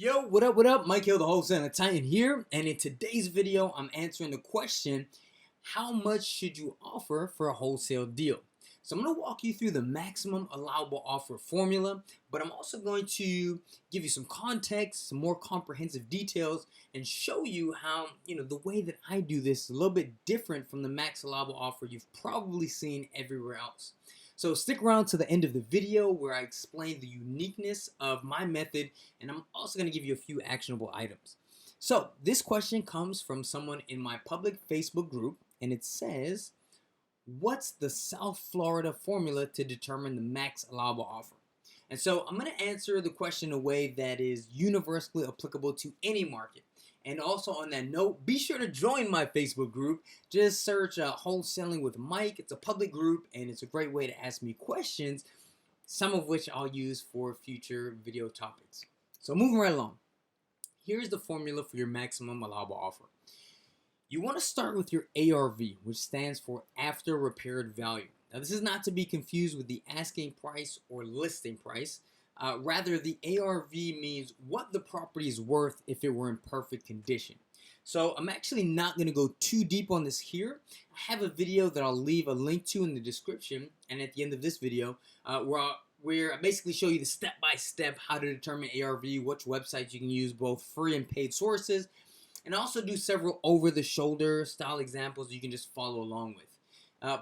Yo, what up, what up? Mike-O, the Wholesaling Titan here, and in today's video, I'm answering the question, how much should you offer for a wholesale deal? So I'm going to walk you through the maximum allowable offer formula, but I'm also going to give you some context, some more comprehensive details, and show you how, the way that I do this is a little bit different from the max allowable offer you've probably seen everywhere else. So stick around to the end of the video where I explain the uniqueness of my method, and I'm also going to give you a few actionable items. So this question comes from someone in my public Facebook group, and it says, what's the South Florida formula to determine the max allowable offer? And so I'm going to answer the question in a way that is universally applicable to any market. And also on that note, be sure to join my Facebook group. Just search Wholesaling with Mike. It's a public group and it's a great way to ask me questions, some of which I'll use for future video topics. So moving right along, here's the formula for your maximum allowable offer. You want to start with your ARV, which stands for after repaired value. Now this is not to be confused with the asking price or listing price. Rather, the ARV means what the property is worth if it were in perfect condition. So I'm actually not going to go too deep on this here. I have a video that I'll leave a link to in the description and at the end of this video where I basically show you the step-by-step how to determine ARV, which websites you can use, both free and paid sources, and I also do several over-the-shoulder style examples you can just follow along with.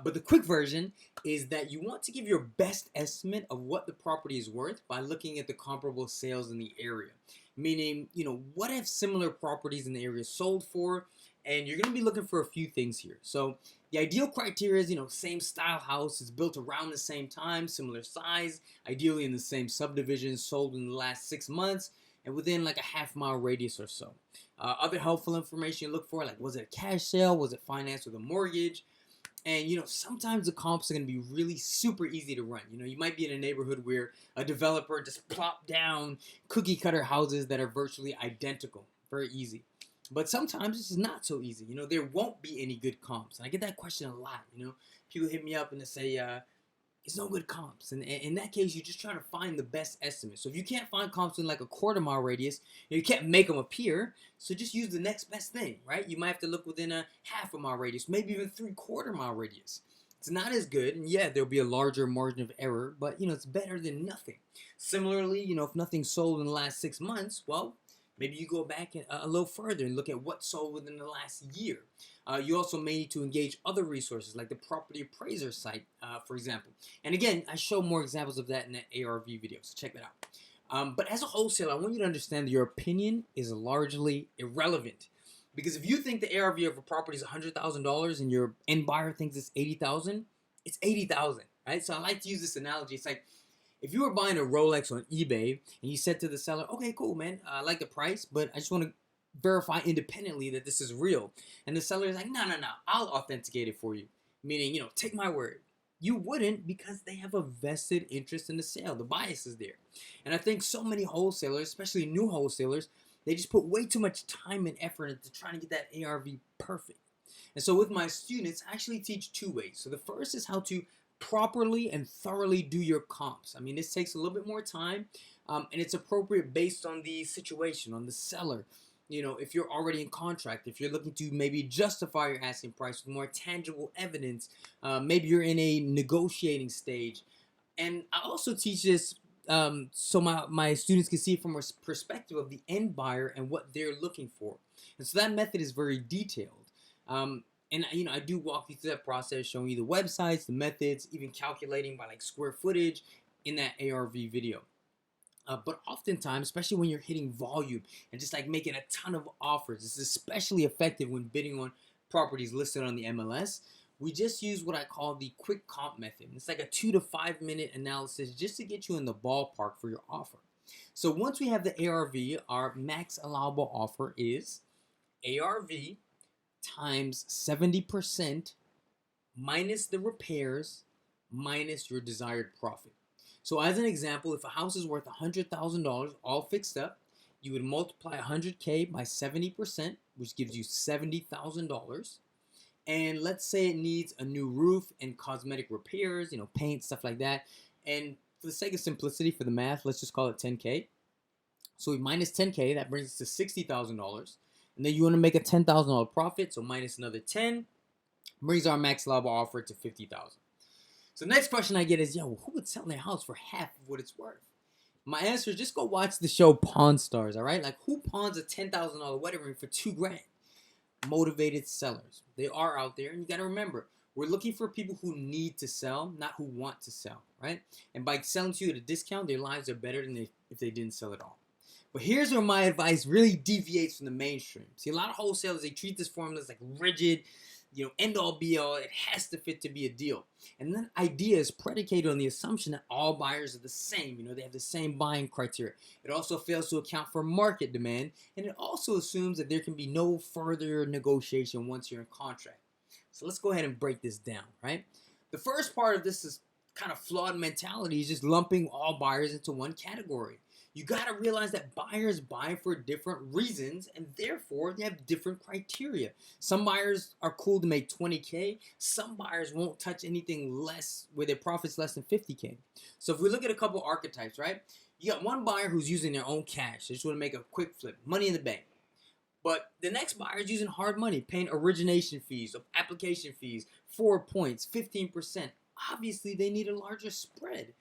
But the quick version is that you want to give your best estimate of what the property is worth by looking at the comparable sales in the area. Meaning, what have similar properties in the area sold for? And you're going to be looking for a few things here. So the ideal criteria is, same style house, is built around the same time, similar size, ideally in the same subdivision, sold in the last 6 months, and within like a half-mile radius or so. Other helpful information you look for, like was it a cash sale, was it financed with a mortgage? And sometimes the comps are going to be really super easy to run. You might be in a neighborhood where a developer just plopped down cookie cutter houses that are virtually identical. Very easy. But sometimes this is not so easy. There won't be any good comps. And I get that question a lot. People hit me up and they say, it's no good comps. And in that case, you're just trying to find the best estimate. So if you can't find comps in like a quarter-mile radius, you can't make them appear. So just use the next best thing, right? You might have to look within a half-a-mile radius, maybe even 3/4-mile radius. It's not as good, and yeah, there'll be a larger margin of error, but it's better than nothing. Similarly, if nothing's sold in the last 6 months, well, maybe you go back a little further and look at what sold within the last year. You also may need to engage other resources like the property appraiser site, for example. And again, I show more examples of that in that ARV video, so check that out. But as a wholesaler, I want you to understand that your opinion is largely irrelevant. Because if you think the ARV of a property is $100,000 and your end buyer thinks it's $80,000, it's $80,000, right? So I like to use this analogy. It's like, if you were buying a Rolex on eBay and you said to the seller, okay, cool, man, I like the price, but I just want to verify independently that this is real. And the seller is like, no, I'll authenticate it for you. Meaning, take my word. You wouldn't, because they have a vested interest in the sale. The bias is there. And I think so many wholesalers, especially new wholesalers, they just put way too much time and effort into trying to get that ARV perfect. And so with my students, I actually teach 2 ways. So the first is how to properly and thoroughly do your comps. I mean, this takes a little bit more time, and it's appropriate based on the situation, on the seller. If you're already in contract, if you're looking to maybe justify your asking price with more tangible evidence, maybe you're in a negotiating stage. And I also teach this so my students can see it from a perspective of the end buyer and what they're looking for. And so that method is very detailed. And I do walk you through that process, showing you the websites, the methods, even calculating by like square footage in that ARV video. But oftentimes, especially when you're hitting volume and just like making a ton of offers, this is especially effective when bidding on properties listed on the MLS. We just use what I call the quick comp method. It's like a 2 to 5 minute analysis just to get you in the ballpark for your offer. So once we have the ARV, our max allowable offer is ARV times 70% minus the repairs minus your desired profit. So as an example, if a house is worth $100,000 all fixed up, you would multiply 100K by 70%, which gives you $70,000. And let's say it needs a new roof and cosmetic repairs, paint, stuff like that. And for the sake of simplicity for the math, let's just call it 10K. So we minus 10K, that brings us to $60,000. And then you want to make a $10,000 profit, so minus another 10, brings our max allowable offer to 50,000. So the next question I get is, yo, who would sell their house for half of what it's worth? My answer is just go watch the show Pawn Stars, all right? Like, who pawns a $10,000 wedding ring for 2 grand? Motivated sellers. They are out there, and you got to remember, we're looking for people who need to sell, not who want to sell, right? And by selling to you at a discount, their lives are better than if they didn't sell at all. But here's where my advice really deviates from the mainstream. See, a lot of wholesalers, they treat this formula as like rigid, end all be all. It has to fit to be a deal. And that idea is predicated on the assumption that all buyers are the same. They have the same buying criteria. It also fails to account for market demand. And it also assumes that there can be no further negotiation once you're in contract. So let's go ahead and break this down, right? The first part of this is kind of flawed mentality, is just lumping all buyers into one category. You got to realize that buyers buy for different reasons, and therefore they have different criteria. Some buyers are cool to make 20K. Some buyers won't touch anything less, where their profit's less than 50K. So if we look at a couple archetypes, right? You got one buyer who's using their own cash. They just want to make a quick flip, money in the bank. But the next buyer is using hard money, paying origination fees, application fees, 4 points, 15%. Obviously, they need a larger spread.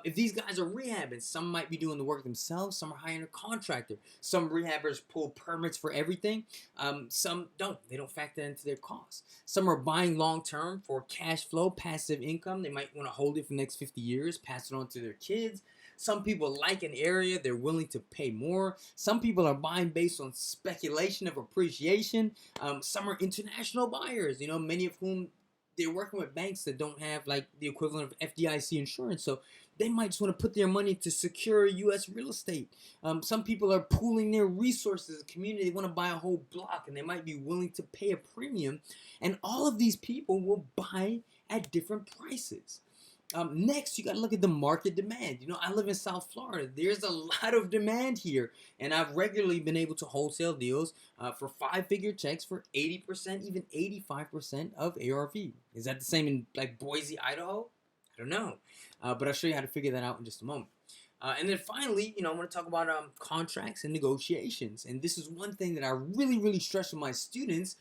If these guys are rehabbing, some might be doing the work themselves. Some are hiring a contractor. Some rehabbers pull permits for everything. Some don't. They don't factor into their costs. Some are buying long-term for cash flow, passive income. They might want to hold it for the next 50 years, pass it on to their kids. Some people like an area. They're willing to pay more. Some people are buying based on speculation of appreciation. Some are international buyers, many of whom they're working with banks that don't have like the equivalent of FDIC insurance. So they might just want to put their money to secure U.S. real estate. Some people are pooling their resources as a community. They want to buy a whole block, and they might be willing to pay a premium. And all of these people will buy at different prices. Next, you got to look at the market demand. I live in South Florida. There's a lot of demand here, and I've regularly been able to wholesale deals for 5-figure checks for 80%, even 85% of ARV. Is that the same in like Boise, Idaho? I don't know, but I'll show you how to figure that out in just a moment. And then finally, I want to talk about contracts and negotiations. And this is one thing that I really, really stress with my students,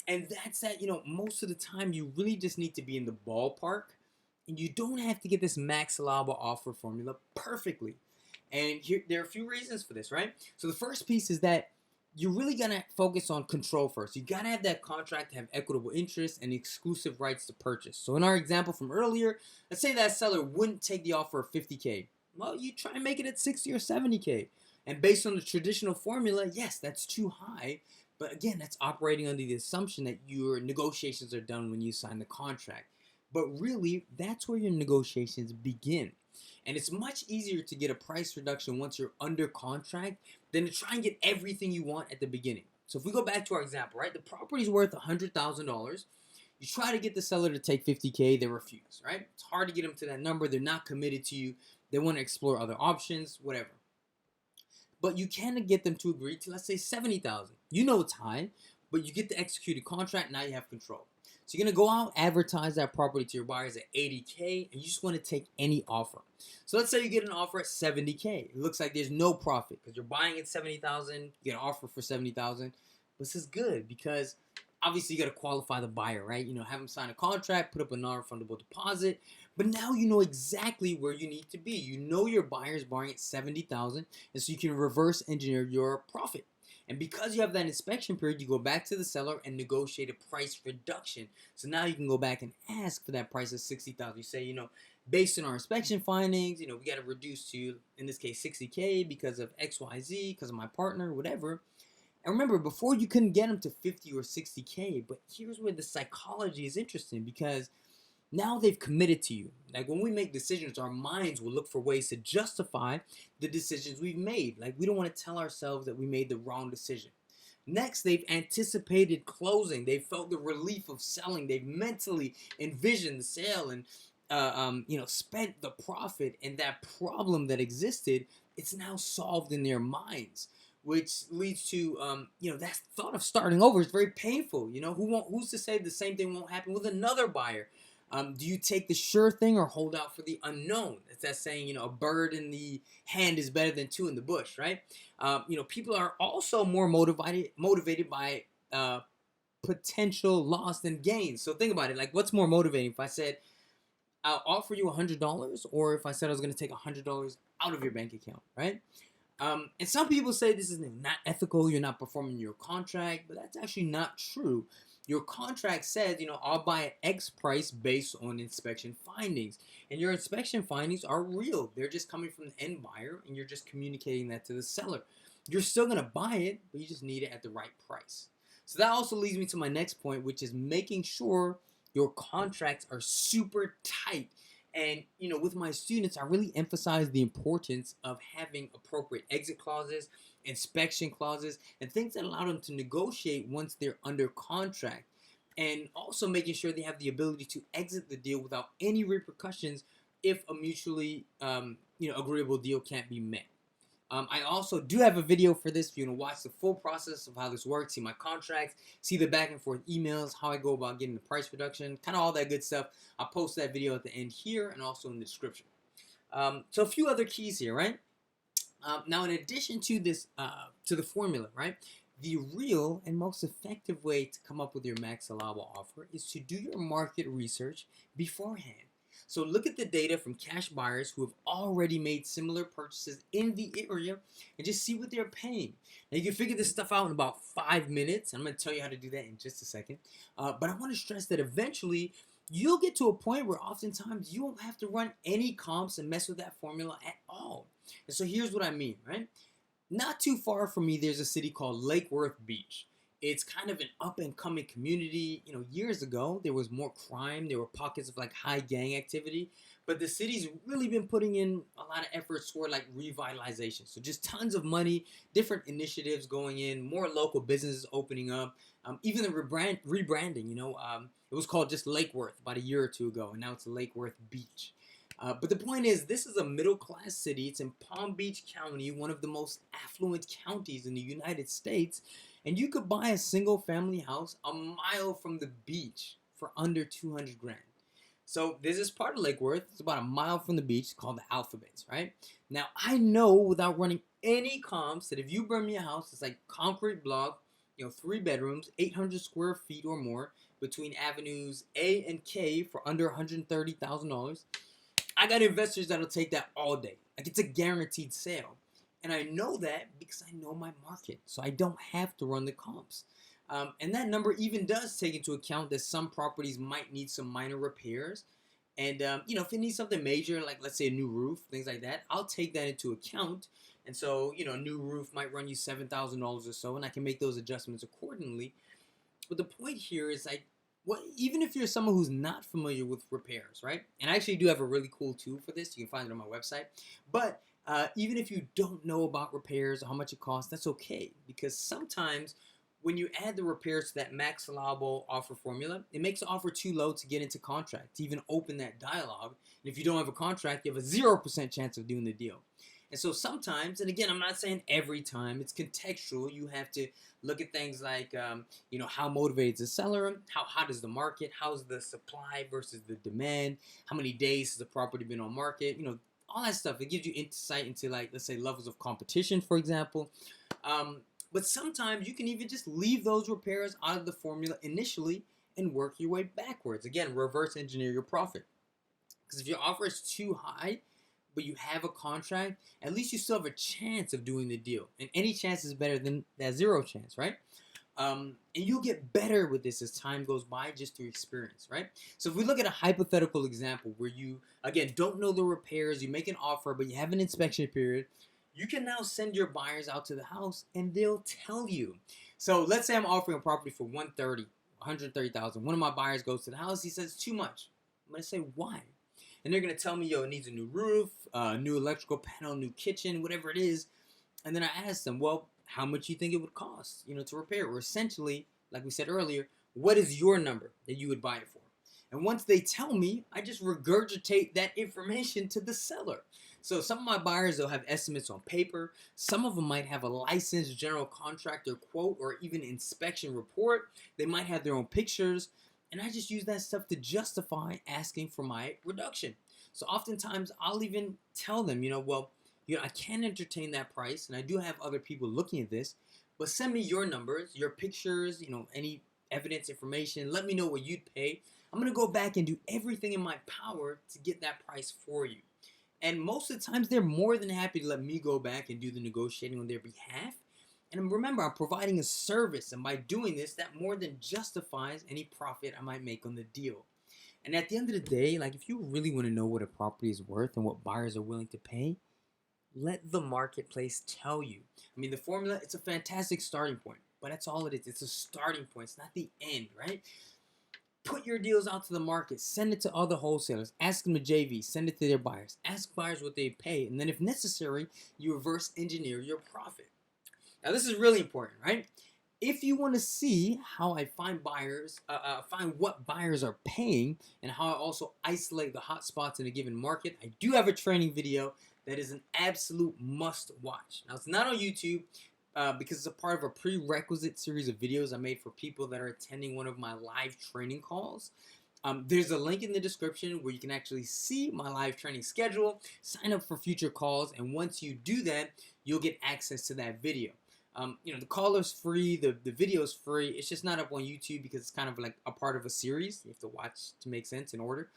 and that's that, most of the time you really just need to be in the ballpark. And you don't have to get this max allowable offer formula perfectly. And here, there are a few reasons for this, right? So the first piece is that you're really going to focus on control first. You got to have that contract to have equitable interest and exclusive rights to purchase. So in our example from earlier, let's say that seller wouldn't take the offer of 50K. Well, you try and make it at 60 or 70K. And based on the traditional formula, yes, that's too high. But again, that's operating under the assumption that your negotiations are done when you sign the contract. But really, that's where your negotiations begin. And it's much easier to get a price reduction once you're under contract than to try and get everything you want at the beginning. So if we go back to our example, right? The property's worth $100,000. You try to get the seller to take 50K, they refuse, right? It's hard to get them to that number. They're not committed to you. They want to explore other options, whatever. But you can get them to agree to, let's say, 70,000. You know it's high, but you get the executed contract, now you have control. So you're going to go out, advertise that property to your buyers at 80K, and you just want to take any offer. So let's say you get an offer at 70K. It looks like there's no profit because you're buying at 70,000, you get an offer for 70,000. But this is good because obviously you got to qualify the buyer, right? Have them sign a contract, put up a non-refundable deposit. But now you know exactly where you need to be. You know your buyer's buying at 70,000, and so you can reverse engineer your profit. And because you have that inspection period, you go back to the seller and negotiate a price reduction. So now you can go back and ask for that price of 60,000. You say, based on our inspection findings, we got to reduce to, in this case, 60K because of XYZ, because of my partner, whatever. And remember, before you couldn't get them to 50 or 60K, but here's where the psychology is interesting because now they've committed to you. Like when we make decisions, our minds will look for ways to justify the decisions we've made. Like we don't want to tell ourselves that we made the wrong decision. Next, they've anticipated closing. They've felt the relief of selling. They've mentally envisioned the sale and spent the profit, and that problem that existed, it's now solved in their minds, which leads to that thought of starting over is very painful. Who's to say the same thing won't happen with another buyer? Do you take the sure thing or hold out for the unknown? It's that saying, a bird in the hand is better than two in the bush, right? People are also more motivated by potential loss than gain. So think about it. Like, what's more motivating? If I said I'll offer you $100, or if I said I was going to take $100 out of your bank account, right? And some people say this is not ethical. You're not performing your contract, but that's actually not true. Your contract says, I'll buy at X price based on inspection findings. And your inspection findings are real. They're just coming from the end buyer, and you're just communicating that to the seller. You're still going to buy it, but you just need it at the right price. So that also leads me to my next point, which is making sure your contracts are super tight. And with my students, I really emphasize the importance of having appropriate exit clauses, inspection clauses, and things that allow them to negotiate once they're under contract. And also making sure they have the ability to exit the deal without any repercussions if a mutually agreeable deal can't be met. I also do have a video for this if you want to watch the full process of how this works, see my contracts, see the back and forth emails, how I go about getting the price reduction, kind of all that good stuff. I'll post that video at the end here and also in the description. So a few other keys here, right? Now, in addition to this, to the formula, right? The real and most effective way to come up with your max allowable offer is to do your market research beforehand. So look at the data from cash buyers who have already made similar purchases in the area and just see what they're paying. Now you can figure this stuff out in about 5 minutes. I'm going to tell you how to do that in just a second. But I want to stress that eventually you'll get to a point where oftentimes you won't have to run any comps and mess with that formula at all. And so here's what I mean, right? Not too far from me, there's a city called Lake Worth Beach. It's kind of an up-and-coming community. Years ago, there was more crime. There were pockets of like high gang activity. But the city's really been putting in a lot of efforts toward like revitalization. So just tons of money, different initiatives going in, more local businesses opening up. Even the rebranding, it was called just Lake Worth about a year or two ago. And now it's Lake Worth Beach. But the point is, this is a middle-class city. It's in Palm Beach County, one of the most affluent counties in the United States. And you could buy a single-family house a mile from the beach for under 200 grand. So this is part of Lake Worth. It's about a mile from the beach. It's called the Alphabets, right? Now, I know without running any comps that if you burn me a house, it's like concrete block, 3 bedrooms, 800 square feet or more between avenues A and K for under $130,000. I got investors that'll take that all day. Like, it's a guaranteed sale. And I know that because I know my market. So I don't have to run the comps. And that number even does take into account that some properties might need some minor repairs. And, if it needs something major, like let's say a new roof, things like that, I'll take that into account. And so, a new roof might run you $7,000 or so, and I can make those adjustments accordingly. But the point here is like, even if you're someone who's not familiar with repairs, right? And I actually do have a really cool tool for this. You can find it on my website. But even if you don't know about repairs or how much it costs, that's okay. Because sometimes when you add the repairs to that max allowable offer formula, it makes the offer too low to get into contract, to even open that dialogue. And if you don't have a contract, you have a 0% chance of doing the deal. And so sometimes, and again, I'm not saying every time, it's contextual. You have to look at things like, how motivated is the seller, how hot is the market, how's the supply versus the demand, how many days has the property been on market, all that stuff. It gives you insight into, like, let's say levels of competition, for example. But sometimes you can even just leave those repairs out of the formula initially and work your way backwards. Again, reverse engineer your profit. Because if your offer is too high, but you have a contract, at least you still have a chance of doing the deal. And any chance is better than that 0 chance, right? And you'll get better with this as time goes by, just through experience, right? So if we look at a hypothetical example where you, again, don't know the repairs, you make an offer, but you have an inspection period, you can now send your buyers out to the house and they'll tell you. So let's say I'm offering a property for $130,000. One of my buyers goes to the house, he says, too much. I'm going to say, why? And they're going to tell me, it needs a new roof, new electrical panel, new kitchen, whatever it is. And then I ask them, well, how much you think it would cost, to repair? Or essentially, like we said earlier, what is your number that you would buy it for? And once they tell me, I just regurgitate that information to the seller. So some of my buyers, they'll have estimates on paper. Some of them might have a licensed general contractor quote or even inspection report. They might have their own pictures. and I just use that stuff to justify asking for my reduction. So oftentimes I'll even tell them, well, I can entertain that price, and I do have other people looking at this, but send me your numbers, your pictures, any evidence, information. Let me know what you'd pay. I'm gonna go back and do everything in my power to get that price for you. And most of the times they're more than happy to let me go back and do the negotiating on their behalf. And remember, I'm providing a service, and by doing this, that more than justifies any profit I might make on the deal. And at the end of the day, like, if you really want to know what a property is worth and what buyers are willing to pay, let the marketplace tell you. I mean, the formula, it's a fantastic starting point, but that's all it is. It's a starting point. It's not the end, right? Put your deals out to the market. Send it to other wholesalers. Ask them to JV. Send it to their buyers. Ask buyers what they pay. And then if necessary, you reverse engineer your profit. Now, this is really important, right? If you want to see how I find buyers, find what buyers are paying, and how I also isolate the hot spots in a given market, I do have a training video that is an absolute must watch. Now, it's not on YouTube because it's a part of a prerequisite series of videos I made for people that are attending one of my live training calls. There's a link in the description where you can actually see my live training schedule, sign up for future calls, and once you do that, you'll get access to that video. The call is free, the video is free. It's just not up on YouTube because it's kind of like a part of a series. You have to watch to make sense in order.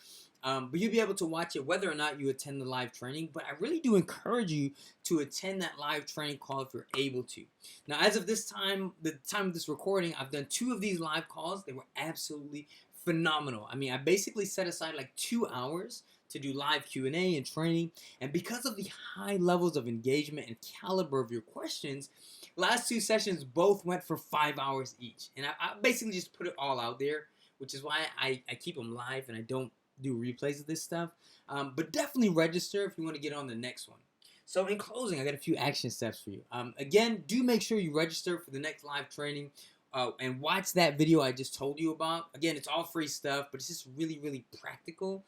But you'll be able to watch it whether or not you attend the live training. But I really do encourage you to attend that live training call if you're able to. Now, as of this time, the time of this recording, I've done 2 of these live calls. They were absolutely phenomenal. I mean, I basically set aside like 2 hours to do live Q&A and training. And because of the high levels of engagement and caliber of your questions, last 2 sessions both went for 5 hours each. And I basically just put it all out there, which is why I keep them live and I don't do replays of this stuff. But definitely register if you want to get on the next one. So in closing, I got a few action steps for you. Again, do make sure you register for the next live training and watch that video I just told you about. Again, it's all free stuff, but it's just really, really practical.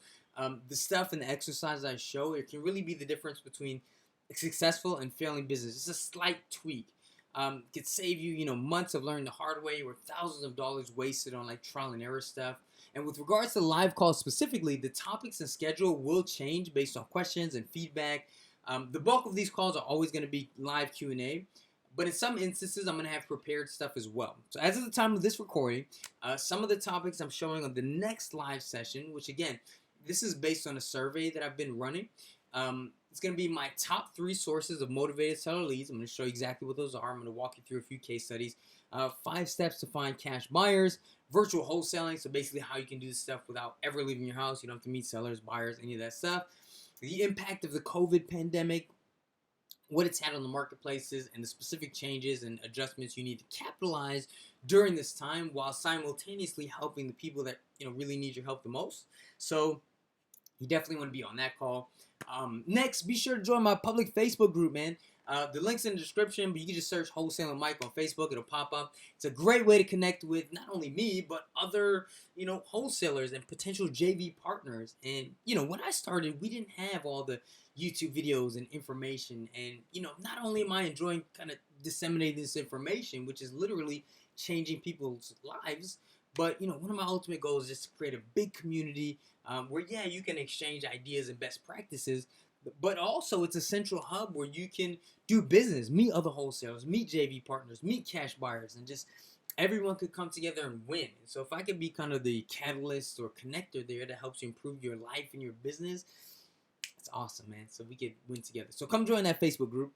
The stuff and the exercises I show, it can really be the difference between a successful and failing business. It's a slight tweak. It could save you, months of learning the hard way or thousands of dollars wasted on like trial and error stuff. And with regards to live calls specifically, the topics and schedule will change based on questions and feedback. The bulk of these calls are always going to be live Q&A, but in some instances, I'm going to have prepared stuff as well. So as of the time of this recording, some of the topics I'm showing on the next live session, which again, this is based on a survey that I've been running. It's going to be my top 3 sources of motivated seller leads. I'm going to show you exactly what those are. I'm going to walk you through a few case studies. 5 steps to find cash buyers, virtual wholesaling, so basically how you can do this stuff without ever leaving your house. You don't have to meet sellers, buyers, any of that stuff. The impact of the COVID pandemic, what it's had on the marketplaces, and the specific changes and adjustments you need to capitalize during this time while simultaneously helping the people that really need your help the most. So you definitely want to be on that call. Next, be sure to join my public Facebook group, man. The link's in the description, but you can just search Wholesaling Mike on Facebook. It'll pop up. It's a great way to connect with not only me, but other, wholesalers and potential JV partners. And, when I started, we didn't have all the YouTube videos and information. And, not only am I enjoying kind of disseminating this information, which is literally changing people's lives, but, one of my ultimate goals is just to create a big community where, you can exchange ideas and best practices, but also it's a central hub where you can do business, meet other wholesalers, meet JV partners, meet cash buyers, and just everyone could come together and win. So if I could be kind of the catalyst or connector there that helps you improve your life and your business, it's awesome, man. So we could win together. So come join that Facebook group.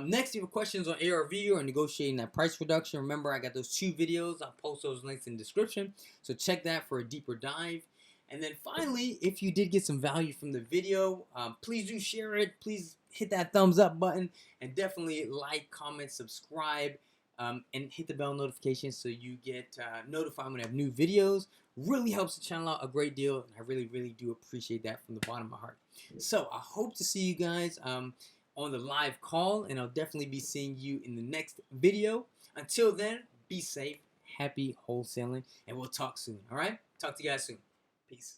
Next, if you have questions on ARV or negotiating that price reduction, remember I got those 2 videos. I'll post those links in the description. So check that for a deeper dive. And then finally, if you did get some value from the video, please do share it. Please hit that thumbs up button and definitely like, comment, subscribe, and hit the bell notification so you get notified when I have new videos. Really helps the channel out a great deal, and I really, really do appreciate that from the bottom of my heart. So I hope to see you guys on the live call, and I'll definitely be seeing you in the next video. Until then, be safe, happy wholesaling, and we'll talk soon, all right? Talk to you guys soon. Peace.